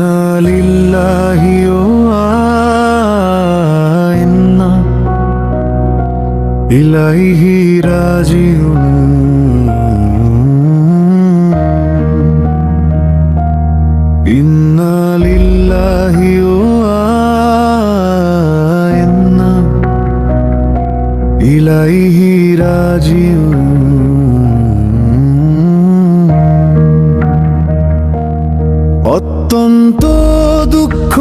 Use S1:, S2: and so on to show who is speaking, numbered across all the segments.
S1: ইন্না লিল্লাহি ওয়া ইন্না ইলাইহি রাজিউন। ইন্না লিল্লাহি ওয়া ইন্না ইলাইহি রাজিউন। অত্যন্ত দুঃখ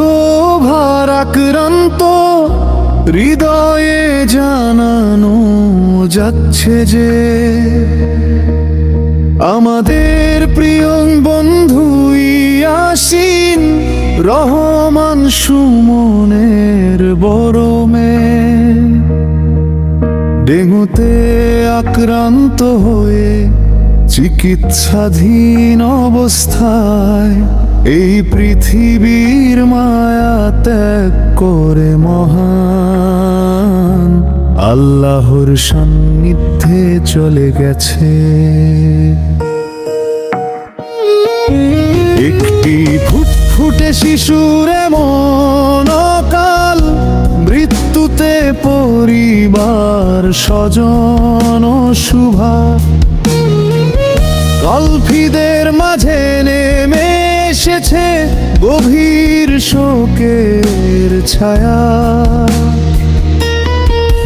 S1: ভারাক্রান্ত হৃদয়ে জানানো যাচ্ছে যে আমাদের প্রিয় বন্ধু ইয়াসিন রহমান সুমনের বড় মেয়ে ডেঙ্গুতে আক্রান্ত হয়ে চিকিৎসাধীন অবস্থায় এই পৃথিবীর মায়া ত্যাগ করে মহান আল্লাহর সান্নিধ্যে চলে গেছে। একটি ফুটফুটে শিশুর এমন অকাল মৃত্যুতে পরিবার স্বজন শুভা কল্পিদের মাঝে নেমে এসেছে গভীর শোকের ছায়া।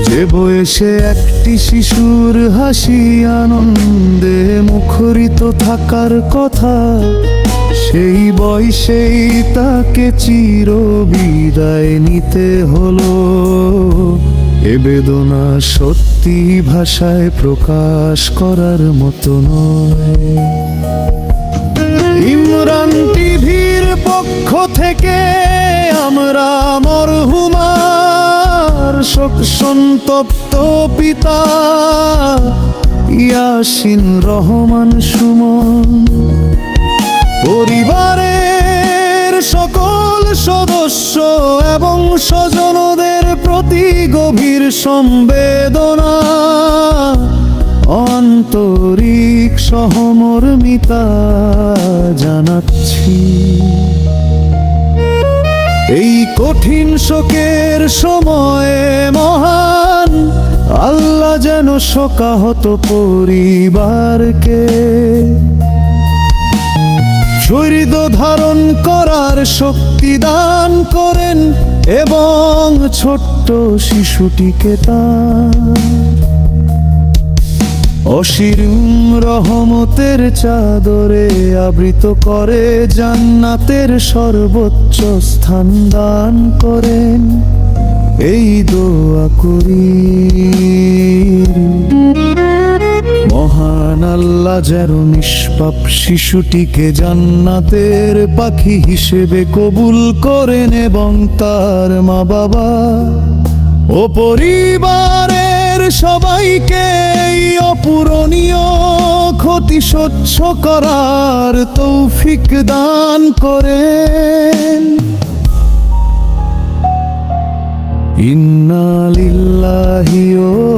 S1: যে বয়সে একটি শিশুর হাসি আনন্দে মুখরিত থাকার কথা, সেই বয়সেই তাকে চির বিদায় নিতে হলো। এ বেদনা সত্যি ভাষায় প্রকাশ করার মতো নয়। ইমরান টিভির পক্ষ থেকে আমরা মরহুমার শোক সন্তপ্ত পিতা ইয়াসিন রহমান সুমন পরিবারের সকল সদস্য এবং স্বজনদের প্রতি গভীর সমবেদনা আন্তরিক সহমর্মিতা জানাচ্ছি। এই কঠিন শোকের সময়ে মহান আল্লাহ যেন শোকাহত পরিবারকে শরীর ধারণ করার শক্তি দান করেন এবং ছোট্ট শিশুটিকে তার অসীম রহমতের চাদরে আবৃত করে জান্নাতের সর্বোচ্চ স্থান দান করেন। এই দোয়া করি মহান আল্লাহ যেন নিষ্পাপ শিশুটিকে জান্নাতের পাখি হিসেবে কবুল করেন এবং তার মা বাবা ও পরিবারের সবাইকে এই অপূরণীয় ক্ষতি সহ্য করার তৌফিক দান করেন। ইন্না লিল্লাহি ওয়া